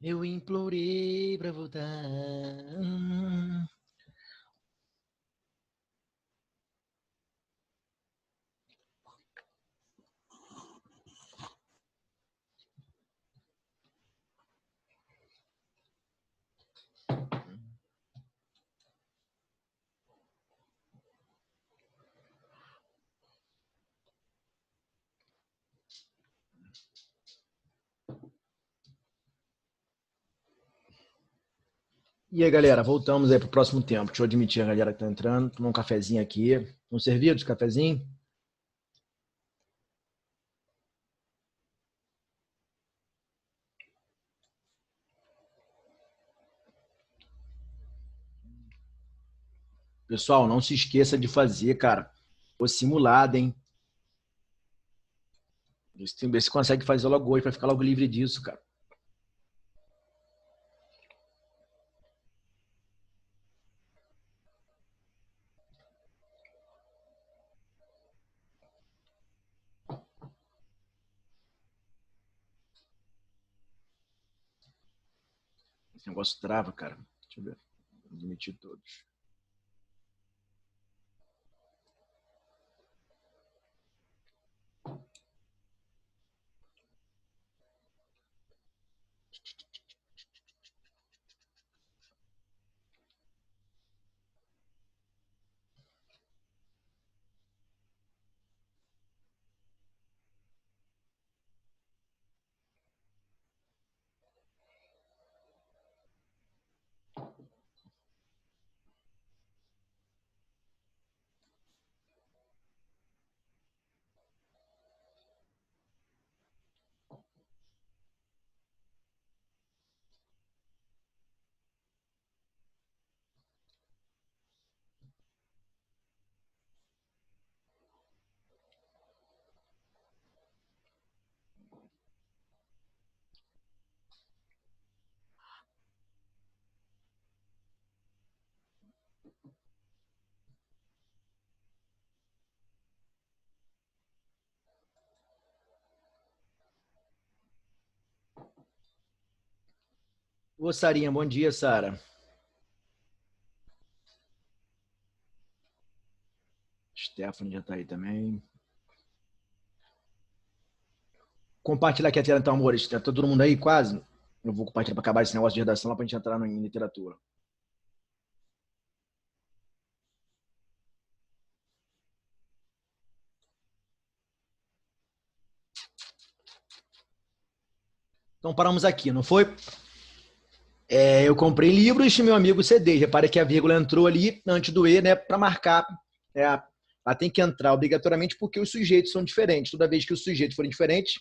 Eu implorei pra voltar. E aí, galera, voltamos aí pro próximo tempo. Deixa eu admitir a galera que tá entrando. Tomar um cafezinho aqui. Vamos servidos, cafezinho? Pessoal, não se esqueça de fazer, cara, o simulado, hein? Vê se consegue fazer logo hoje pra ficar logo livre disso, cara. Esse negócio trava, cara. Deixa eu ver. Vou admitir todos. Ô, Sarinha, bom dia, Sara. Stephanie já tá aí também. Compartilha aqui a tela, então, amores. Tá todo mundo aí, quase? Eu vou compartilhar para acabar esse negócio de redação lá pra gente entrar em literatura. Então paramos aqui, não foi? Eu comprei livros e meu amigo CD. Repare que a vírgula entrou ali antes do E, né, para marcar. Né, ela tem que entrar obrigatoriamente porque os sujeitos são diferentes. Toda vez que os sujeitos forem diferentes,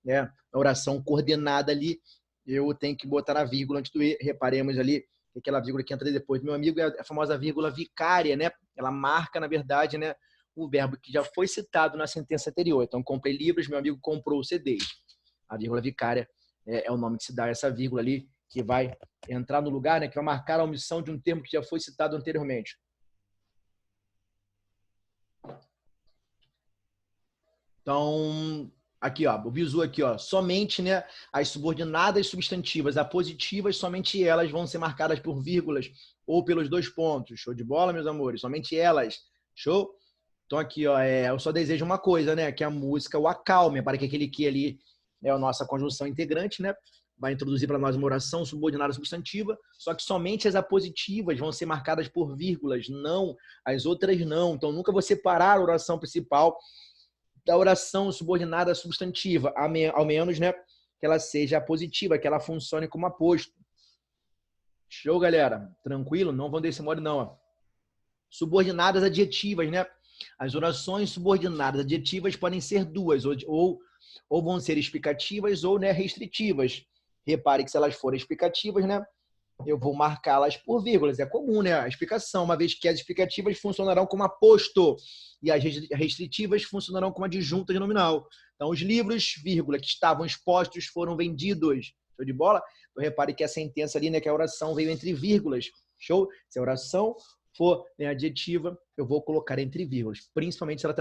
né, a oração coordenada ali, eu tenho que botar a vírgula antes do E. Reparemos ali que aquela vírgula que entra depois do meu amigo é a famosa vírgula vicária, né? Ela marca, na verdade, né, o verbo que já foi citado na sentença anterior. Então, comprei livros, meu amigo comprou CDs. A vírgula vicária é o nome que se dá a essa vírgula ali, que vai entrar no lugar, né, que vai marcar a omissão de um termo que já foi citado anteriormente. Então, aqui, ó, o bizu aqui, ó, somente, né, as subordinadas substantivas apositivas, somente elas vão ser marcadas por vírgulas ou pelos dois pontos. Show de bola, meus amores? Somente elas. Show? Então aqui, ó, eu só desejo uma coisa, né, que a música o acalme, para que aquele que ali é a nossa conjunção integrante, né, vai introduzir para nós uma oração subordinada substantiva, só que somente as apositivas vão ser marcadas por vírgulas, não, as outras não. Então nunca vou separar a oração principal da oração subordinada substantiva, ao menos, né, que ela seja positiva, que ela funcione como aposto. Show, galera? Tranquilo? Não vão desse modo, não. Ó. Subordinadas adjetivas, né? As orações subordinadas adjetivas podem ser duas, ou vão ser explicativas ou, né, restritivas. Repare que se elas forem explicativas, né, eu vou marcá-las por vírgulas. É comum, né? A explicação, uma vez que as explicativas funcionarão como aposto e as restritivas funcionarão como adjunta de nominal. Então, os livros, vírgula, que estavam expostos foram vendidos. Show de bola? Então, repare que a sentença ali, né, que a oração veio entre vírgulas. Show? Se a oração for, né, adjetiva, eu vou colocar entre vírgulas, principalmente se ela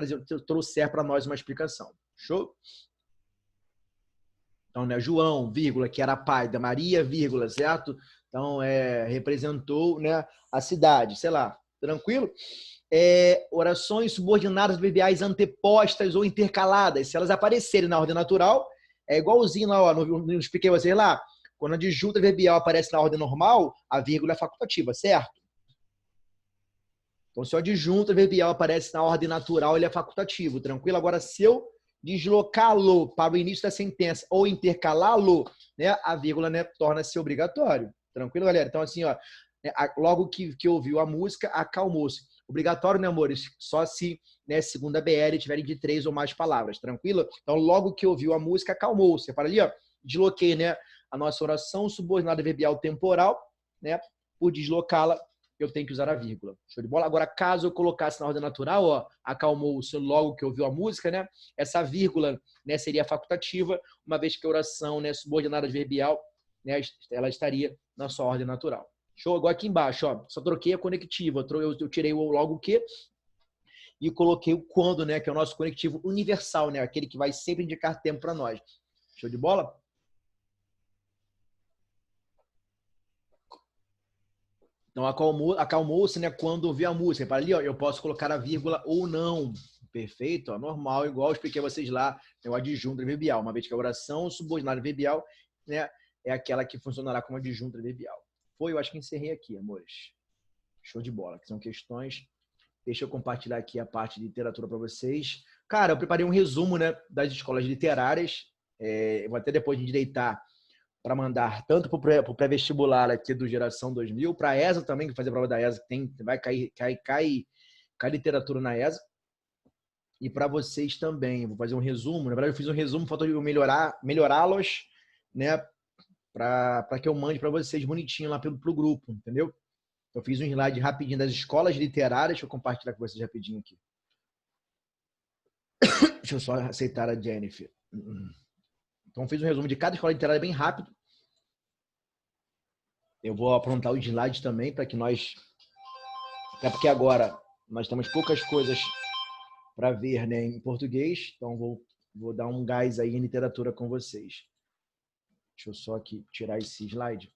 trouxer para nós uma explicação. Show? Então, né, João, vírgula, que era pai da Maria, vírgula, certo? Então, representou, né, a cidade, sei lá, tranquilo? Orações subordinadas adverbiais antepostas ou intercaladas, se elas aparecerem na ordem natural, é igualzinho lá, ó, não expliquei vocês lá, quando a adjunta adverbial aparece na ordem normal, a vírgula é facultativa, certo? Então, se o adjunto adverbial aparece na ordem natural, ele é facultativo, tranquilo? Agora, se eu deslocá-lo para o início da sentença ou intercalá-lo, né, a vírgula, né, torna-se obrigatório. Tranquilo, galera? Então, assim, ó, logo que ouviu a música, acalmou-se. Obrigatório, né, amores? Só se, né, segunda BL tiverem de 3 ou mais palavras, tranquilo? Então, logo que ouviu a música, acalmou-se. Você fala ali, ó, desloquei, né, a nossa oração subordinada verbial temporal, né, por deslocá-la, eu tenho que usar a vírgula. Show de bola? Agora, caso eu colocasse na ordem natural, ó, acalmou-se logo que ouviu a música, né, essa vírgula, né, seria facultativa, uma vez que a oração, né, subordinada verbial, né, ela estaria na sua ordem natural. Show? Agora aqui embaixo, ó, só troquei a conectiva, eu tirei o logo o que e coloquei o quando, né, que é o nosso conectivo universal, né, aquele que vai sempre indicar tempo para nós. Show de bola? Então, acalmou-se, né, quando ouviu a música. Para ali, ó, eu posso colocar a vírgula ou não. Perfeito? Ó, normal, igual eu expliquei a vocês lá, é o adjunto adverbial. Uma vez que a oração subordinada adverbial, né, é aquela que funcionará como adjunto adverbial. Foi? Eu acho que encerrei aqui, amores. Show de bola, que são questões. Deixa eu compartilhar aqui a parte de literatura para vocês. Cara, eu preparei um resumo, né, das escolas literárias. Eu vou até depois endireitar para mandar tanto para o pré-vestibular aqui do Geração 2000, para a ESA também, que fazer a prova da ESA, vai cair literatura na ESA. E para vocês também, vou fazer um resumo. Na verdade, eu fiz um resumo, falta eu melhorá-los, né, para que eu mande para vocês bonitinho lá pro grupo, entendeu? Eu fiz um slide rapidinho das escolas literárias, deixa eu compartilhar com vocês rapidinho aqui. Deixa eu só aceitar a Jennifer. Então, fiz um resumo de cada escola literária bem rápido. Eu vou aprontar o slide também para que nós... Até porque agora nós temos poucas coisas para ver, né, em português. Então, vou dar um gás aí em literatura com vocês. Deixa eu só aqui tirar esse slide.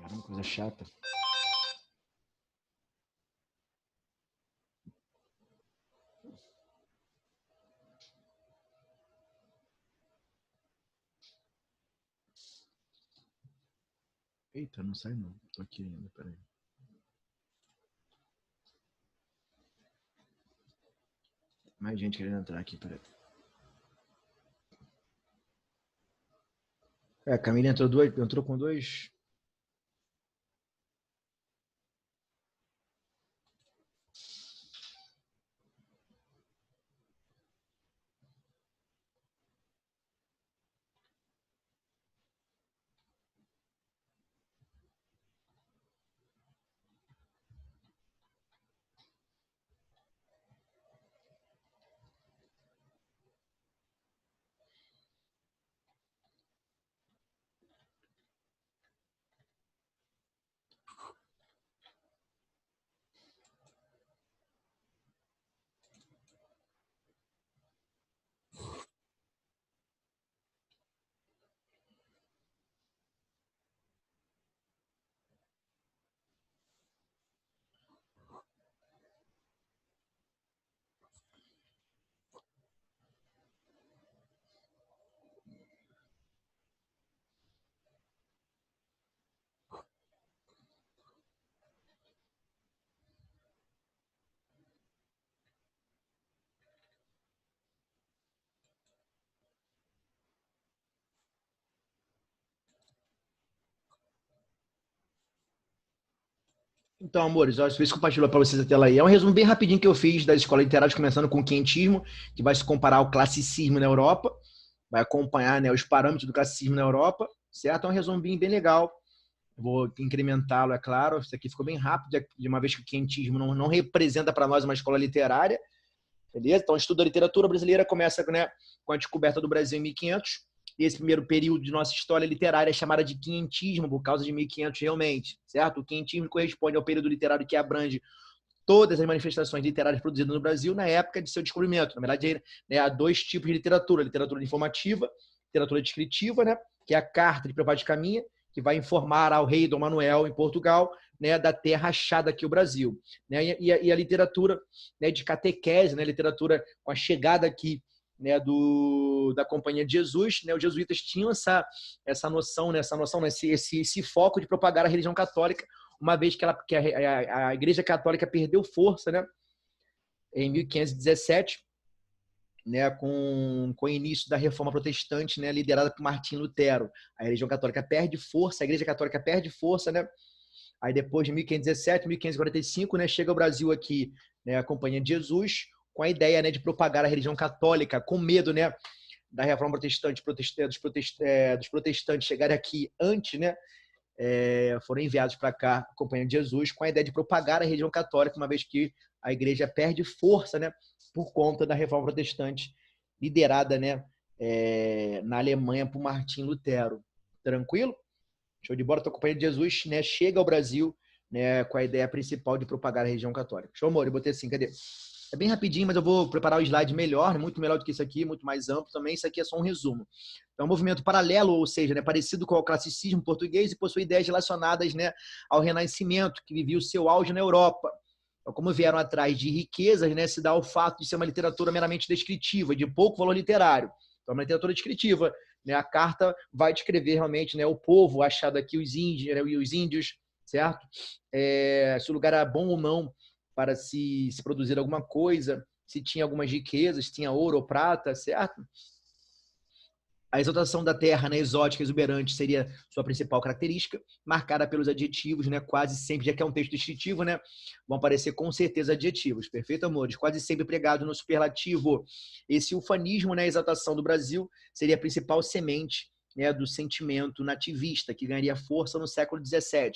Caramba, coisa chata. Eita, não sai não. Tô aqui ainda, peraí. Mais gente querendo entrar aqui, peraí. A Camila entrou com dois... Então, amores, eu fiz compartilhar para vocês a tela aí. É um resumo bem rapidinho que eu fiz das escolas literárias, começando com o quentismo, que vai se comparar ao classicismo na Europa, vai acompanhar, né, os parâmetros do classicismo na Europa, certo? É um resumo bem legal. Vou incrementá-lo, é claro. Isso aqui ficou bem rápido, de uma vez que o quentismo não representa para nós uma escola literária, beleza? Então, o estudo da literatura brasileira começa, né, com a descoberta do Brasil em 1500 esse primeiro período de nossa história literária é chamada de quinhentismo, por causa de 1500 realmente, certo? O quinhentismo corresponde ao período literário que abrange todas as manifestações literárias produzidas no Brasil na época de seu descobrimento. Na verdade, né, há dois tipos de literatura: literatura informativa, literatura descritiva, né, que é a carta de Preparo de Caminha, que vai informar ao rei Dom Manuel, em Portugal, né, da terra achada aqui o Brasil. Né, e a literatura, né, de catequese, né, literatura com a chegada aqui, né, da Companhia de Jesus, né, os jesuítas tinham essa noção, né, esse foco de propagar a religião católica, uma vez que a Igreja Católica perdeu força, né, em 1517, né, com o início da Reforma Protestante, né, liderada por Martim Lutero. A religião católica perde força, a Igreja Católica perde força, né? Aí depois de 1517, 1545, né, chega ao Brasil aqui, né, a Companhia de Jesus, com a ideia, né, de propagar a religião católica, com medo, né, da Reforma Protestante, dos protestantes chegarem aqui antes, né, foram enviados para cá a Companhia de Jesus com a ideia de propagar a religião católica, uma vez que a Igreja perde força, né, por conta da Reforma Protestante liderada, né, na Alemanha por Martim Lutero. Tranquilo? Show de bola. Então, a Companhia de Jesus, né, chega ao Brasil, né, com a ideia principal de propagar a religião católica. Show, amor? Eu botei assim, cadê? É bem rapidinho, mas eu vou preparar o slide melhor, muito melhor do que isso aqui, muito mais amplo também. Isso aqui é só um resumo. Então, é um movimento paralelo, ou seja, né, parecido com o classicismo português e possui ideias relacionadas, né, ao Renascimento, que vivia o seu auge na Europa. Então, como vieram atrás de riquezas, né, se dá o fato de ser uma literatura meramente descritiva, de pouco valor literário. Então, uma literatura descritiva, né, a carta vai descrever realmente, né, o povo achado aqui, os índios, certo? Se o lugar era bom ou não para se produzir alguma coisa, se tinha algumas riquezas, se tinha ouro ou prata, certo? A exaltação da terra, né, exótica, exuberante, seria sua principal característica, marcada pelos adjetivos, né, quase sempre, já que é um texto descritivo, né, vão aparecer com certeza adjetivos, perfeito, amores? Quase sempre pregado no superlativo. Esse ufanismo, né, exaltação do Brasil, seria a principal semente, né, do sentimento nativista, que ganharia força no século XVII,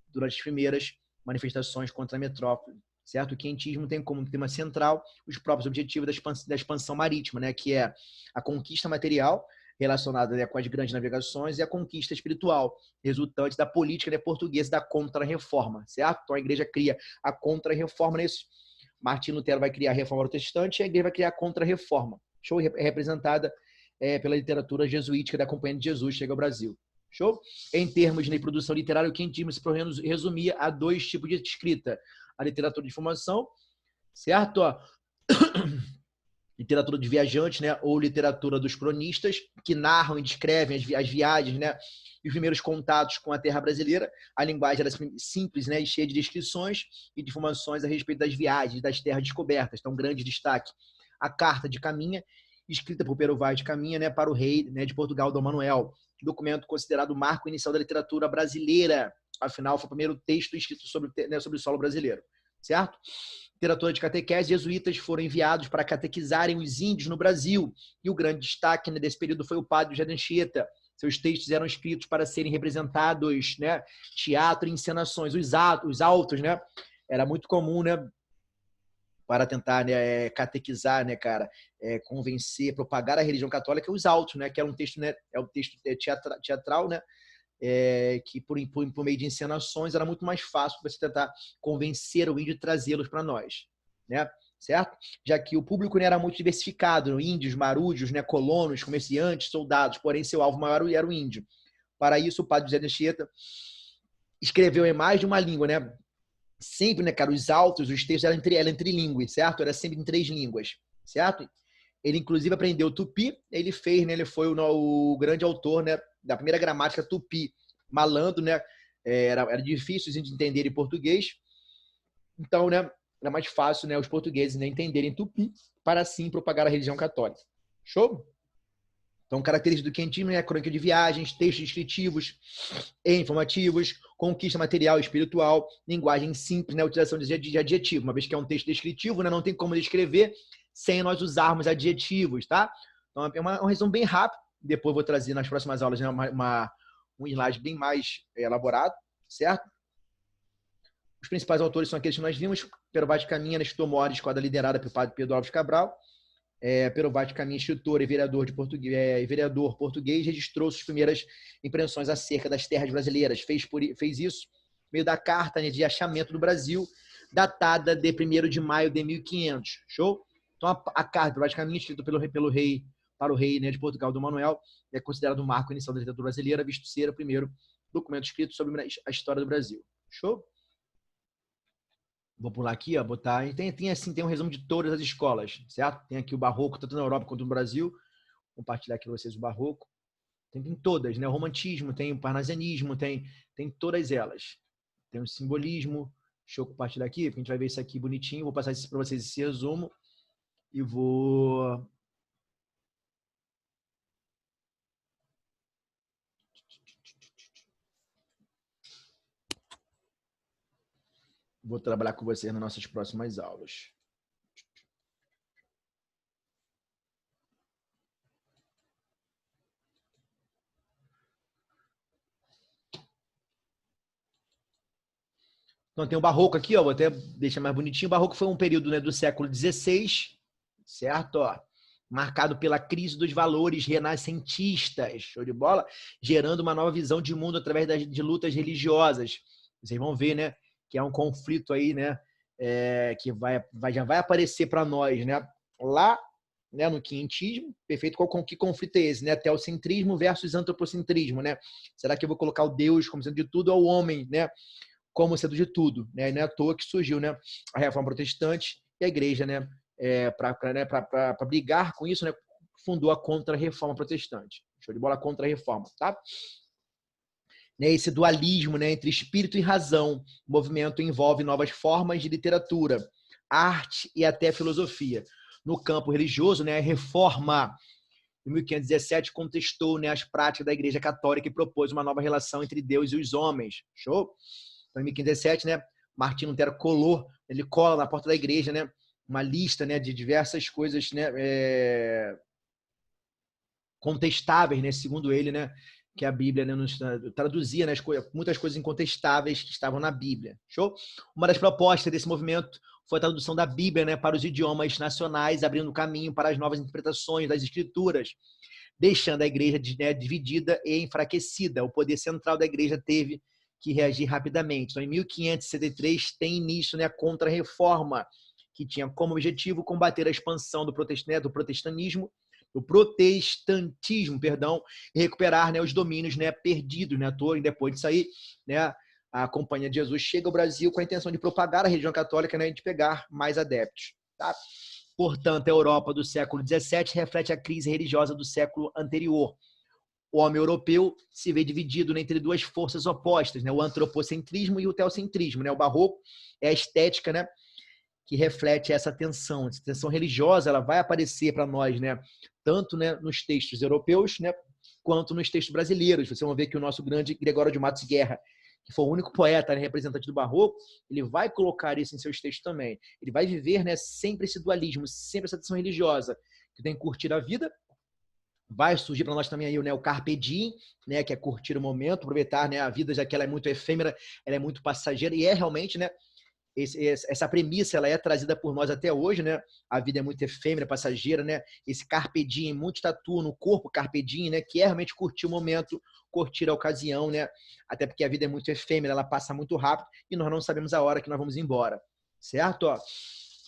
durante as primeiras manifestações contra a metrópole. Certo? O quinhentismo tem como tema central os próprios objetivos da expansão marítima, né, que é a conquista material, relacionada, né, com as grandes navegações, e a conquista espiritual, resultante da política, né, portuguesa da contra-reforma, certo? Então a igreja cria a contra-reforma nisso. Martim Lutero vai criar a reforma protestante e a igreja vai criar a contra-reforma. Show? É representada pela literatura jesuítica da Companhia de Jesus, chega ao Brasil. Show? Em termos de produção literária, o quinhentismo se resumia a dois tipos de escrita: a literatura de informação, certo? Literatura de viajantes, né, ou literatura dos cronistas, que narram e descrevem as viagens, né, e os primeiros contatos com a terra brasileira. A linguagem era simples, né, e cheia de descrições e de informações a respeito das viagens, das terras descobertas. Então, grande destaque: a Carta de Caminha, escrita por Pero Vaz de Caminha, né, para o rei, né, de Portugal, Dom Manuel. Documento considerado o marco inicial da literatura brasileira. Afinal, foi o primeiro texto escrito sobre o solo brasileiro, certo? Literatura de catequese, jesuítas foram enviados para catequizarem os índios no Brasil. E o grande destaque, né, desse período foi o padre José de Anchieta. Seus textos eram escritos para serem representados, né, teatro e encenações. Os autos, né, era muito comum, né, para tentar, né, catequizar, né, cara, convencer, propagar a religião católica, os autos, né, que era um texto, né, um texto teatral, né, que por meio de encenações era muito mais fácil você tentar convencer o índio e trazê-los para nós, né? Certo? Já que o público, né, era muito diversificado: índios, marúdios, né, colonos, comerciantes, soldados, porém seu alvo maior era o índio. Para isso, o padre José de Anchieta escreveu em mais de uma língua, né? Sempre, né, cara, os autos, os textos eram trilingüe, certo? Era sempre em 3 línguas, certo? Ele, inclusive, aprendeu tupi. Ele fez, né, ele foi o grande autor, né, da primeira gramática tupi. Malandro, né? Era difícil de entender em português. Então, né, era mais fácil, né, os portugueses, né, entenderem tupi para assim propagar a religião católica. Show? Então, características do quinhentismo, né, crônica de viagens, textos descritivos e informativos, conquista material e espiritual, linguagem simples, né, utilização de adjetivo. Uma vez que é um texto descritivo, né, não tem como descrever sem nós usarmos adjetivos, tá? Então, é um resumo bem rápido. Depois vou trazer nas próximas aulas, né, um slide bem mais elaborado, certo? Os principais autores são aqueles que nós vimos: Pero Vaz de Caminha, Nestor Mores, escola liderada pelo padre Pedro Alves Cabral. pelo Vaticano, escritor e vereador, vereador português, registrou suas primeiras impressões acerca das terras brasileiras. Fez isso por meio da carta, né, de achamento do Brasil, datada de 1º de maio de 1500. Show? Então, a carta do Vaticano, escrita pelo rei, para o rei, né, de Portugal, Dom Manuel, é considerado um marco inicial da literatura brasileira, visto ser o primeiro documento escrito sobre a história do Brasil. Show? Vou pular aqui, ó, botar. Tem um resumo de todas as escolas, certo? Tem aqui o Barroco, tanto na Europa quanto no Brasil. Vou compartilhar aqui com vocês o Barroco. Tem todas, né? O Romantismo, tem o Parnasianismo, tem todas elas. Tem o Simbolismo. Deixa eu compartilhar aqui, porque a gente vai ver isso aqui bonitinho. Vou passar para vocês esse resumo e vou trabalhar com vocês nas nossas próximas aulas. Então tem o Barroco aqui, ó, vou até deixar mais bonitinho. O Barroco foi um período, né, do século XVI, certo? Ó, marcado pela crise dos valores renascentistas, show de bola, gerando uma nova visão de mundo através de lutas religiosas. Vocês vão ver, né, que é um conflito aí, né, que já vai aparecer para nós, né, lá, né, no quinhentismo. Perfeito. Que conflito é esse, né? Teocentrismo versus antropocentrismo, né? Será que eu vou colocar o Deus como sendo de tudo ou o homem, né, como sendo de tudo, né? E não é à toa que surgiu, né, a Reforma Protestante e a Igreja, né, para brigar com isso, né, fundou a Contra-Reforma Protestante. Show de bola, Contra-Reforma, tá? Né, esse dualismo, né, entre espírito e razão. O movimento envolve novas formas de literatura, arte e até filosofia. No campo religioso, né, a Reforma em 1517 contestou, né, as práticas da Igreja Católica e propôs uma nova relação entre Deus e os homens. Show? Então, em 1517, né, Martinho Lutero ele cola na porta da igreja, né, uma lista, né, de diversas coisas, né, contestáveis, né, segundo ele, né, que a Bíblia, né, traduzia, né, muitas coisas incontestáveis que estavam na Bíblia. Show? Uma das propostas desse movimento foi a tradução da Bíblia, né, para os idiomas nacionais, abrindo caminho para as novas interpretações das Escrituras, deixando a igreja, né, dividida e enfraquecida. O poder central da igreja teve que reagir rapidamente. Então, em 1573, tem início, né, a Contra-Reforma, que tinha como objetivo combater a expansão do protestantismo, perdão, e recuperar, né, os domínios, né, perdidos, né, depois disso aí, né, a Companhia de Jesus chega ao Brasil com a intenção de propagar a religião católica, né, e de pegar mais adeptos, tá? Portanto, a Europa do século XVII reflete a crise religiosa do século anterior. O homem europeu se vê dividido, né, entre duas forças opostas, né, o antropocentrismo e o teocentrismo, né? O Barroco é a estética, né, que reflete essa tensão religiosa. Ela vai aparecer para nós, né, tanto, né, nos textos europeus, né, quanto nos textos brasileiros. Vocês vão ver que o nosso grande Gregório de Matos Guerra, que foi o único poeta, né, representante do Barroco, ele vai colocar isso em seus textos também. Ele vai viver, né, sempre esse dualismo, sempre essa tensão religiosa, que tem que curtir a vida. Vai surgir para nós também aí, né, o Carpe Diem, né, que é curtir o momento, aproveitar, né, a vida, já que ela é muito efêmera, ela é muito passageira, e é realmente, né, essa premissa, ela é trazida por nós até hoje, né? A vida é muito efêmera, passageira, né? Esse Carpe Diem, muito tatua no corpo, Carpe Diem, né? Que é realmente curtir o momento, curtir a ocasião, né? Até porque a vida é muito efêmera, ela passa muito rápido e nós não sabemos a hora que nós vamos embora, certo? Ó,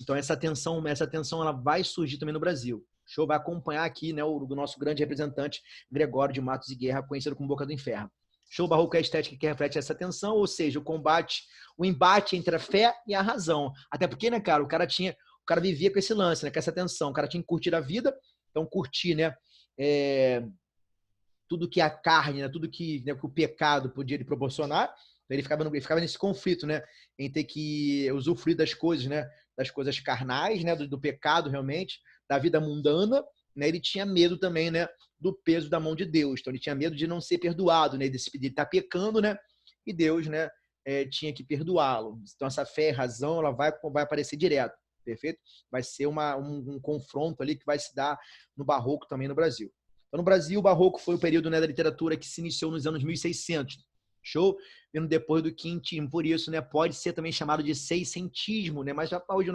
então essa tensão, ela vai surgir também no Brasil. Show, vai acompanhar aqui, né, o nosso grande representante, Gregório de Matos e Guerra, conhecido como Boca do Inferno. Show, Barroco é a estética que reflete essa tensão, ou seja, o embate entre a fé e a razão. Até porque, né, cara, o cara vivia com esse lance, né, com essa tensão. O cara tinha que curtir a vida, então curtir, né, tudo que a carne, né, tudo que, né, que o pecado podia lhe proporcionar. Ele ficava nesse conflito, né, em ter que usufruir das coisas, né, das coisas carnais, né, do pecado realmente, da vida mundana, né. Ele tinha medo também, né, do peso da mão de Deus. Então ele tinha medo de não ser perdoado, né, de estar pecando, né, e Deus, né, tinha que perdoá-lo. Então essa fé e razão, ela vai aparecer direto, perfeito? Vai ser um confronto ali que vai se dar no Barroco também no Brasil. Então, no Brasil, o Barroco foi o período, né, da literatura que se iniciou nos anos 1600. Show? Vindo depois do quinhentismo. Por isso, né, pode ser também chamado de seiscentismo, né? Mas já hoje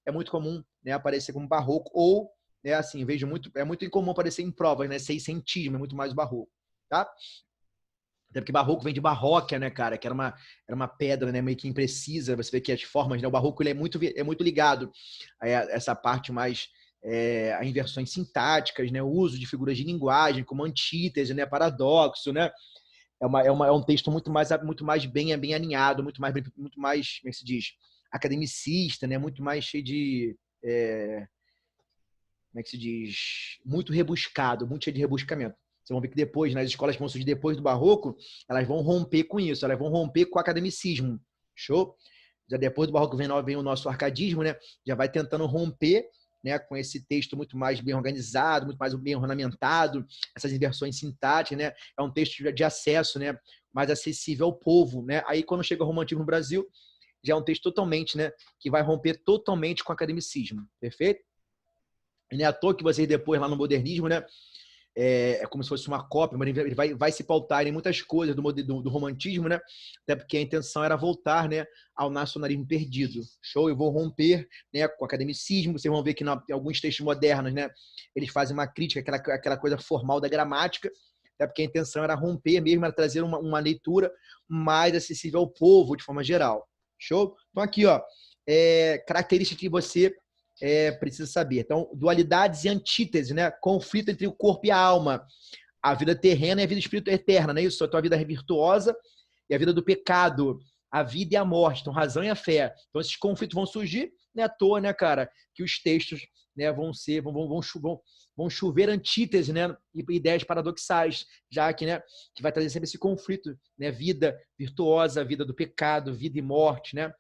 é muito comum, né, aparecer como Barroco ou É assim, vejo muito, é muito incomum aparecer em provas, né? Seiscentismo, é muito mais o barroco, tá? Até porque barroco vem de barróquia, né, cara? Que era uma pedra, né, meio que imprecisa. Você vê que as formas, né? O barroco ele é muito ligado a essa parte mais a inversões sintáticas, né? O uso de figuras de linguagem, como antítese, né? Paradoxo, né? É um texto muito mais bem alinhado, muito mais, como é que se diz? Academicista, né? Muito mais cheio de como é que se diz? Muito rebuscado, muito cheio de rebuscamento. Vocês vão ver que depois, nas escolas que vão surgir depois do Barroco, elas vão romper com isso, elas vão romper com o academicismo. Show? Já depois do Barroco vem o nosso arcadismo, né? Já vai tentando romper, né, com esse texto muito mais bem organizado, muito mais bem ornamentado, essas inversões sintáticas, né? É um texto de acesso, né, mais acessível ao povo, né? Aí quando chega o romantismo no Brasil, já é um texto totalmente, né, que vai romper totalmente com o academicismo. Perfeito? E não é à toa que vocês depois, lá no modernismo, né, é como se fosse uma cópia, mas ele vai se pautar em muitas coisas do romantismo, né? Até porque a intenção era voltar, né, ao nacionalismo perdido. Show? Eu vou romper, né, com o academicismo. Vocês vão ver que em alguns textos modernos, né, eles fazem uma crítica àquela coisa formal da gramática, até porque a intenção era romper mesmo, era trazer uma leitura mais acessível ao povo, de forma geral. Show? Então aqui, ó, características que você precisa saber. Então, dualidades e antíteses, né? Conflito entre o corpo e a alma. A vida terrena e a vida espiritual eterna, não é isso? A tua vida é virtuosa e a vida do pecado. A vida e a morte, então razão e a fé. Então, esses conflitos vão surgir, não é à toa, né, cara? Que os textos, né, vão chover antítese, né? E ideias paradoxais, já que, né, que vai trazer sempre esse conflito, né? Vida virtuosa, vida do pecado, vida e morte, né?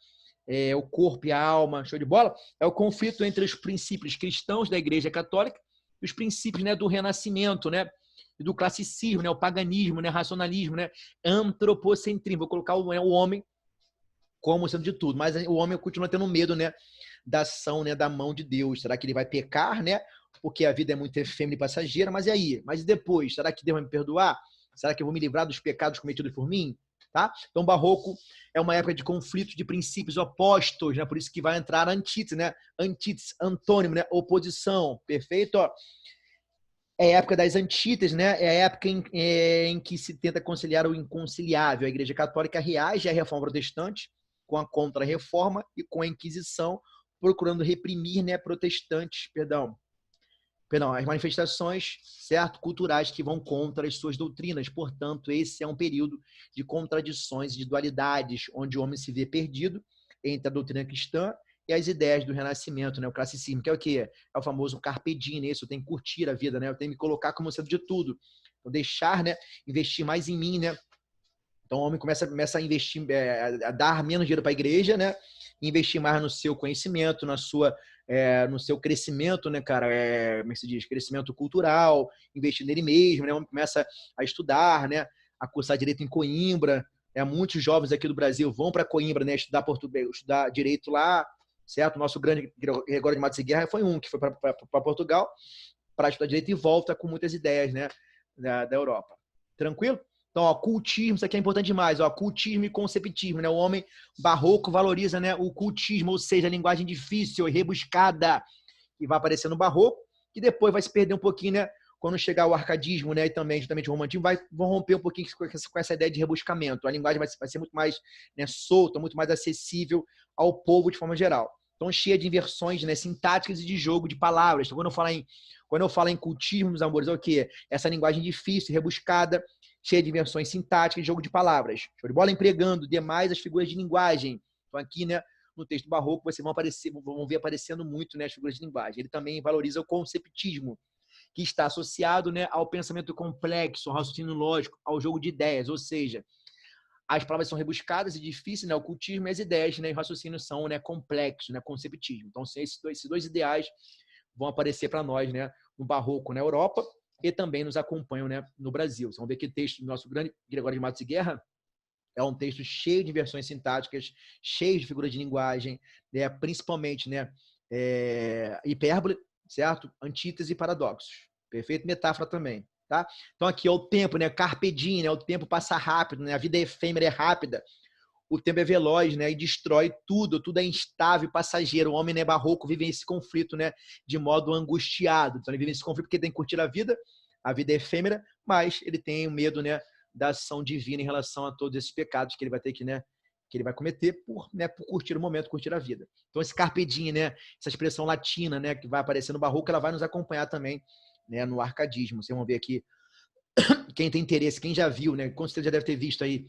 O corpo e a alma, show de bola? É o conflito entre os princípios cristãos da Igreja Católica e os princípios, né, do Renascimento, né, e do classicismo, né, o paganismo, né, racionalismo, né, antropocentrismo. Vou colocar o homem como sendo de tudo, mas o homem continua tendo medo, né, da ação, né, da mão de Deus. Será que ele vai pecar, né? Porque a vida é muito efêmera e passageira, mas e aí? Mas e depois? Será que Deus vai me perdoar? Será que eu vou me livrar dos pecados cometidos por mim? Tá? Então, o Barroco é uma época de conflito de princípios opostos, né? Por isso que vai entrar a antítese, né? Antítese, antônimo, né? Oposição, perfeito? Ó, é a época das antíteses, né? É a época em que se tenta conciliar o inconciliável. A Igreja Católica reage à reforma protestante com a contra-reforma e com a Inquisição, procurando reprimir, né, protestantes, perdão, as manifestações, certo, culturais que vão contra as suas doutrinas. Portanto, esse é um período de contradições e de dualidades, onde o homem se vê perdido entre a doutrina cristã e as ideias do Renascimento, né? O classicismo, que é o quê? É o famoso carpe diem, né? Isso, eu tenho que curtir a vida, né? Eu tenho que me colocar como sendo de tudo. Eu deixar, né, investir mais em mim, né? Então o homem começa a investir, a dar menos dinheiro para a igreja, né? Investir mais no seu conhecimento, no seu crescimento, né, cara? Como é que se diz? Crescimento cultural, investir nele mesmo, né? O homem começa a estudar, né? A cursar direito em Coimbra. Muitos jovens aqui do Brasil vão para Coimbra, né? Estudar português, estudar direito lá, certo? O nosso grande Gregório de Matos e Guerra foi um que foi para Portugal para estudar direito e volta com muitas ideias, né? Da Europa. Tranquilo? Então, ó, cultismo, isso aqui é importante demais, ó, cultismo e conceptismo, né? O homem barroco valoriza, né, o cultismo, ou seja, a linguagem difícil e rebuscada que vai aparecer no barroco, que depois vai se perder um pouquinho, né? Quando chegar o arcadismo, né, e também justamente o romantismo, vão romper um pouquinho com essa ideia de rebuscamento. A linguagem vai ser muito mais, né, solta, muito mais acessível ao povo de forma geral. Então, cheia de inversões, né, sintáticas e de jogo de palavras. Então, quando eu falo em cultismo, meus amores, é o quê? Essa linguagem difícil, rebuscada, cheia de inversões sintáticas e jogo de palavras. Show de bola? Empregando demais as figuras de linguagem. Então, aqui, né, no texto barroco, vocês vão ver aparecendo muito, né, as figuras de linguagem. Ele também valoriza o conceptismo, que está associado, né, ao pensamento complexo, ao raciocínio lógico, ao jogo de ideias, ou seja, as palavras são rebuscadas e difíceis, né, o cultismo e as ideias, né, e o raciocínio são, né, complexos, né, conceptismo. Então, esses dois ideais vão aparecer para nós, né, no barroco na Europa e também nos acompanham, né, no Brasil. Vocês vão ver que o texto do nosso grande Gregório de Matos e Guerra é um texto cheio de inversões sintáticas, cheio de figuras de linguagem, né, principalmente, né, hipérbole, certo? Antítese e paradoxos. Perfeito? Metáfora também, tá? Então aqui é o tempo, né? Carpe diem, né? O tempo passa rápido, né? A vida é efêmera, é rápida. o tempo é veloz, né? E destrói tudo, tudo é instável, passageiro. O homem, né, barroco vive esse conflito, né? De modo angustiado. Então ele vive esse conflito porque ele tem que curtir a vida é efêmera, mas ele tem o medo, né, da ação divina em relação a todos esses pecados que ele vai ter que ele vai cometer por curtir o momento, curtir a vida. Então esse carpe diem, né, essa expressão latina, né, que vai aparecer no barroco, ela vai nos acompanhar também, né, no arcadismo. Vocês vão ver aqui, quem tem interesse, quem já viu, né, com certeza já deve ter visto aí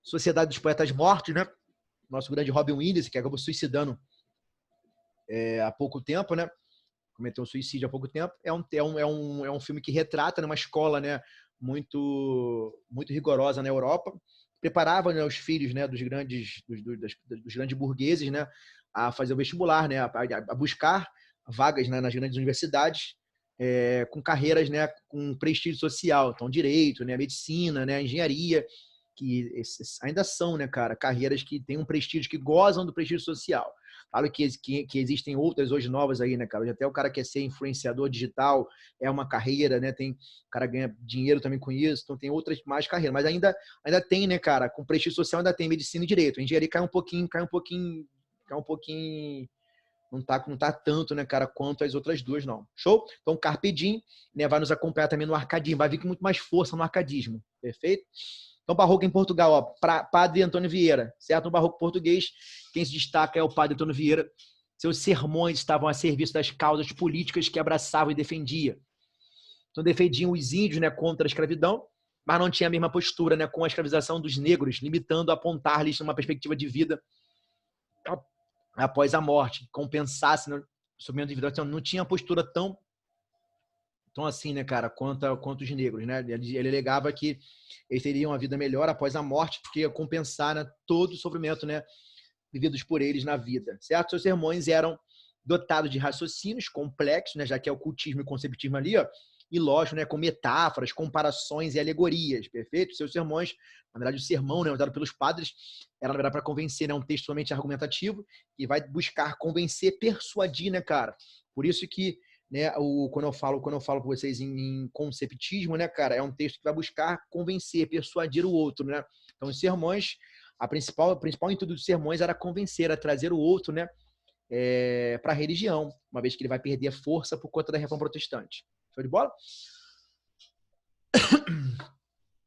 Sociedade dos Poetas Mortos, né? Nosso grande Robin Williams, que acabou suicidando há pouco tempo, né? Cometeu um suicídio há pouco tempo. É um filme que retrata, né, uma escola, né, muito rigorosa na Europa. Preparava, né, os filhos, né, dos grandes burgueses, né, a fazer o vestibular, né, a buscar vagas, né, nas grandes universidades, com carreiras, né, com prestígio social. Então, direito, né, medicina, né, engenharia, que ainda são, né, cara, carreiras que têm um prestígio, que gozam do prestígio social. Claro que existem outras hoje novas aí, né, cara? Até o cara quer ser influenciador digital, é uma carreira, né? O cara ganha dinheiro também com isso, então tem outras mais carreiras. Mas ainda tem, né, cara? Com prestígio social ainda tem medicina e direito. A engenharia cai um pouquinho, não tá tanto, né, cara, quanto as outras duas, não. Show? Então, Carpe Diem, né, vai nos acompanhar também no arcadismo. Vai vir com muito mais força no arcadismo. Perfeito? Então, barroco em Portugal, ó, Padre Antônio Vieira, certo? No barroco português, quem se destaca é o Padre Antônio Vieira. Seus sermões estavam a serviço das causas políticas que abraçava e defendia. Então, defendiam os índios, né, contra a escravidão, mas não tinha a mesma postura, né, com a escravização dos negros, limitando a apontar-lhes uma perspectiva de vida após a morte, compensasse, né, sobre a individual. Então, não tinha postura tão assim, né, cara, quanto os negros, né? Ele alegava que eles teriam uma vida melhor após a morte, porque ia compensar, né, todo o sofrimento, né, vividos por eles na vida, certo? Seus sermões eram dotados de raciocínios complexos, né, já que é o cultismo e o conceptismo ali, ó, e lógico, né, com metáforas, comparações e alegorias, perfeito? Seus sermões, na verdade, o sermão, né, usado pelos padres, era, na verdade, para convencer, né, um texto somente argumentativo, e vai buscar convencer, persuadir, né, cara? Por isso que, né, quando eu falo para vocês em conceptismo, né, cara, é um texto que vai buscar convencer, persuadir o outro, né? Então, os sermões, o principal intuito dos sermões era convencer, a trazer o outro, né, para a religião, uma vez que ele vai perder a força por conta da reforma protestante. Show de bola?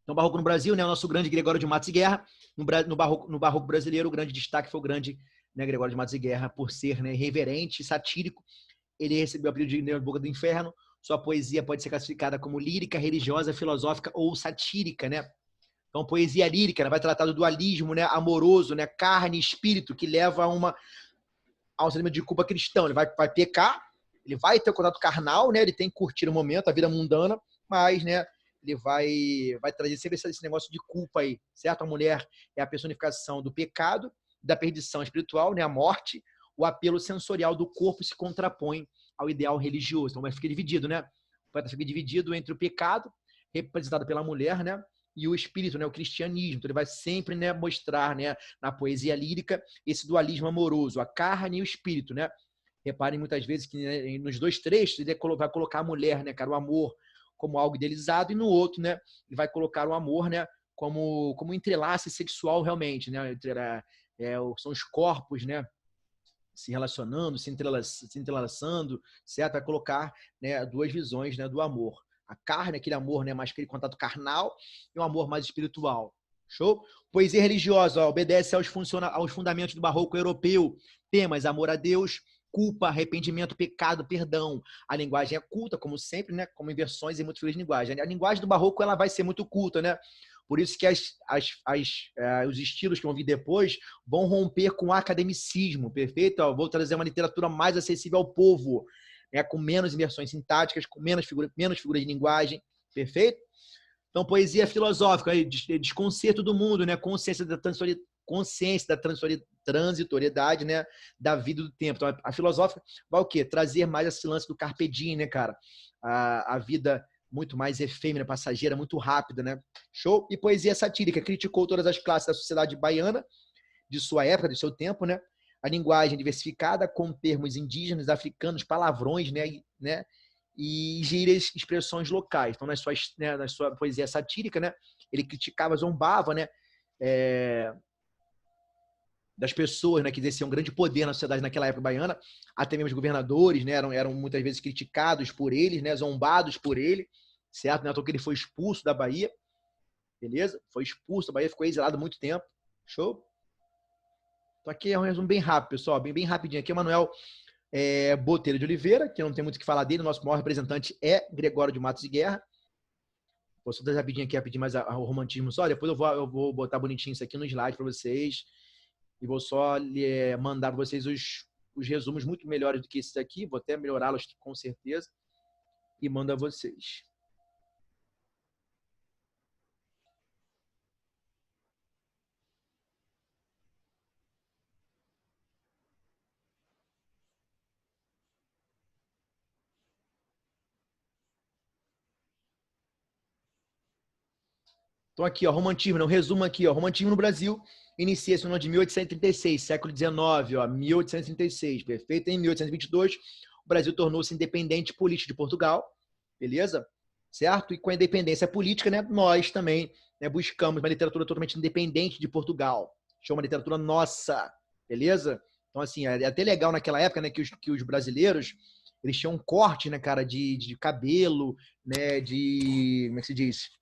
Então, barroco no Brasil, né, o nosso grande Gregório de Matos e Guerra. No barroco brasileiro, o grande destaque foi o grande, né, Gregório de Matos e Guerra, por ser, né, irreverente, satírico. Ele recebeu o apelido de Na Boca do Inferno. Sua poesia pode ser classificada como lírica, religiosa, filosófica ou satírica, né? Então, poesia lírica, né, vai tratar do dualismo, né, amoroso, né, carne e espírito, que leva a um sentimento de culpa cristão. Ele vai pecar, ele vai ter contato carnal, né, ele tem que curtir o momento, a vida mundana, mas, né, ele vai trazer sempre esse negócio de culpa aí, certo? A mulher é a personificação do pecado, da perdição espiritual, né, a morte. O apelo sensorial do corpo se contrapõe ao ideal religioso. Então, vai ficar dividido, né? O poeta fica dividido entre o pecado, representado pela mulher, né, e o espírito, né, o cristianismo. Então, ele vai sempre, né, mostrar, né, na poesia lírica esse dualismo amoroso, a carne e o espírito, né? Reparem muitas vezes que, né, nos dois trechos ele vai colocar a mulher, né, cara, o amor como algo idealizado, e no outro, né, ele vai colocar o amor, né, como um entrelace sexual realmente, né? São os corpos, né, se relacionando, se entrelaçando, certo? Vai colocar, né, duas visões, né, do amor. A carne, aquele amor, né, mais aquele contato carnal, e um amor mais espiritual. Show? Poesia religiosa, ó, obedece aos fundamentos do barroco europeu. Temas: amor a Deus, culpa, arrependimento, pecado, perdão. A linguagem é culta, como sempre, né? Como em versões e muitas figuras de linguagem. A linguagem do barroco ela vai ser muito culta, né? Por isso que os estilos que vão vir depois vão romper com o academicismo, perfeito? Ó, vou trazer uma literatura mais acessível ao povo, né? Com menos imersões sintáticas, com menos figuras de linguagem, perfeito? Então, poesia filosófica, desconcerto do mundo, né? Consciência da transitoriedade, né, da vida do tempo. Então, a filosófica vai o quê? Trazer mais esse lance do carpe diem, né, cara? A vida muito mais efêmera, passageira, muito rápida, né? Show? E poesia satírica, criticou todas as classes da sociedade baiana, de sua época, de seu tempo, né? A linguagem diversificada, com termos indígenas, africanos, palavrões, né? E gírias, expressões locais. Então, na sua poesia satírica, né, ele criticava, zombava, né, das pessoas, né, que exerciam um grande poder na sociedade naquela época baiana, até mesmo os governadores, né, eram muitas vezes criticados por eles, né, zombados por ele, certo? Não é à toa que ele foi expulso da Bahia, beleza? Foi expulso da Bahia, ficou exilado há muito tempo, show? Então aqui é um resumo bem rápido, pessoal, bem rapidinho. Aqui é o Manuel Botelho de Oliveira, que não tem muito o que falar dele, nosso maior representante é Gregório de Matos de Guerra. Vou só dar rapidinho aqui, pedir mais o romantismo só, depois eu vou botar bonitinho isso aqui no slide para vocês e vou só mandar para vocês os resumos muito melhores do que esses aqui, vou até melhorá-los com certeza e mando a vocês. Então aqui, ó, romantismo, um resumo aqui, ó, romantismo no Brasil inicia-se no ano de 1836, século XIX, ó, 1836, perfeito? Em 1822, o Brasil tornou-se independente político de Portugal, beleza? Certo? E com a independência política, né, nós também, né, buscamos uma literatura totalmente independente de Portugal. Chama literatura nossa, beleza? Então, assim, é até legal naquela época, né, que os brasileiros, eles tinham um corte, né, cara, de cabelo, né, como é que se diz?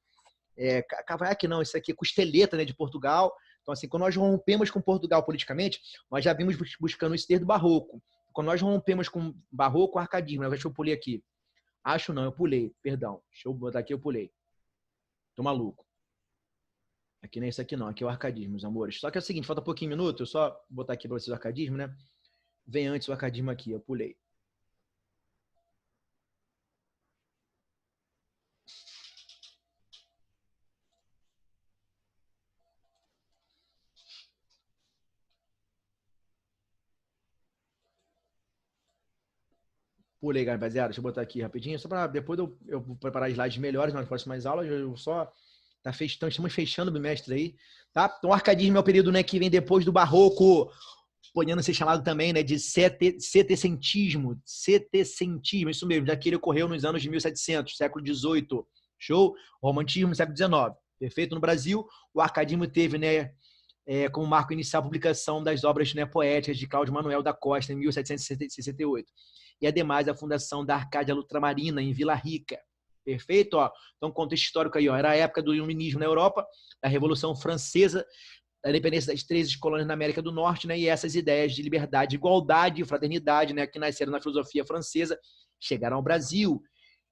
Cavanhaque não, isso aqui é costeleta, né, de Portugal. Então, assim, quando nós rompemos com Portugal politicamente, nós já vimos buscando isso desde o Barroco. Quando nós rompemos com Barroco, arcadismo, né? Deixa eu pulei aqui. Acho não, eu pulei, perdão. Deixa eu botar aqui, eu pulei. Tô maluco. Aqui não é isso aqui não, aqui é o arcadismo, meus amores. Só que é o seguinte, falta pouquinho minuto, eu só botar aqui para vocês o arcadismo, né? Vem antes o arcadismo aqui, eu pulei. Pulei, rapaziada. Deixa eu botar aqui rapidinho, só para depois eu vou preparar slides melhores nas próximas aulas. Eu só estamos fechando o bimestre aí, tá? Então, o arcadismo é o período, né, que vem depois do barroco, podendo ser chamado também, né, de setecentismo, isso mesmo, já que ele ocorreu nos anos de 1700, século XVIII, show? O romantismo, século XIX, perfeito? No Brasil, o arcadismo teve, né, como marco inicial a publicação das obras, né, poéticas de Cláudio Manuel da Costa, em 1768. E, ademais, a fundação da Arcádia Ultramarina, em Vila Rica. Perfeito? Ó. Então, contexto histórico aí. Ó. Era a época do iluminismo na Europa, da Revolução Francesa, da independência das 13 colônias na América do Norte, né, e essas ideias de liberdade, igualdade e fraternidade, né, que nasceram na filosofia francesa, chegaram ao Brasil,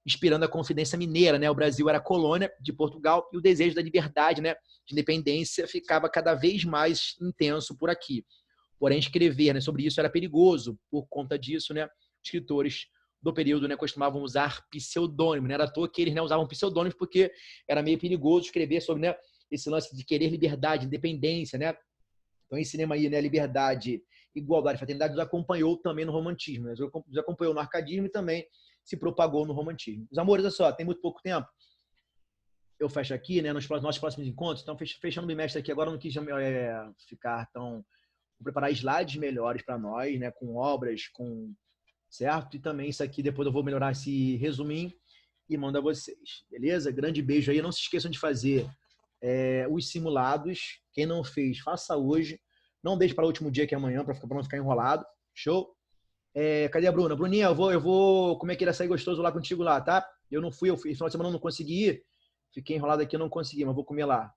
inspirando a Confidência Mineira, né? O Brasil era colônia de Portugal e o desejo da liberdade, né, de independência ficava cada vez mais intenso por aqui. Porém, escrever, né, sobre isso era perigoso. Por conta disso, né, escritores do período, né, costumavam usar pseudônimo. Não era à toa que eles, né, usavam pseudônimos porque era meio perigoso escrever sobre, né, esse lance de querer liberdade, independência, né? Então, esse cinema aí, né, liberdade, igualdade, fraternidade, nos acompanhou também no romantismo, né? Nos acompanhou no arcadismo e também se propagou no romantismo. Os amores, olha só, tem muito pouco tempo. Eu fecho aqui, né, nos nossos próximos encontros. Então, fechando o bimestre aqui, agora eu não quis ficar tão... Vou preparar slides melhores para nós, né, com obras, com... certo? E também isso aqui, depois eu vou melhorar esse resuminho e mando a vocês, beleza? Grande beijo aí. Não se esqueçam de fazer os simulados. Quem não fez, faça hoje. Não deixe para o último dia, que é amanhã, para não ficar enrolado. Show? Cadê a Bruna? Bruninha, eu vou comer aquele açaí gostoso lá contigo lá, tá? Eu não fui, final de semana eu não consegui ir. Fiquei enrolado aqui, eu não consegui, mas vou comer lá.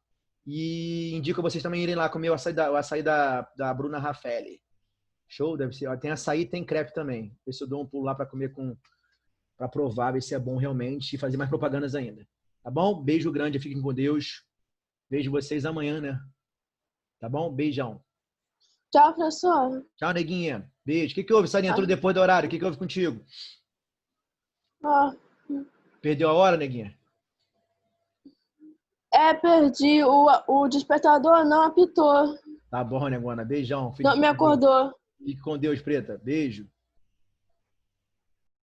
E indico vocês também irem lá comer o açaí da Bruna Raffaelli. Show? Deve ser. Tem açaí e tem crepe também. Ver se eu dou um pulo lá para comer para provar, ver se é bom realmente e fazer mais propagandas ainda. Tá bom? Beijo grande, fiquem com Deus. Vejo vocês amanhã, né? Tá bom? Beijão. Tchau, professor. Tchau, neguinha. Beijo. O que houve, Sarinha? Tudo depois do horário? O que houve contigo? Perdeu a hora, neguinha? Perdi. O despertador não apitou. Tá bom, negona. Beijão. Não me acordou. Fique com Deus, preta. Beijo.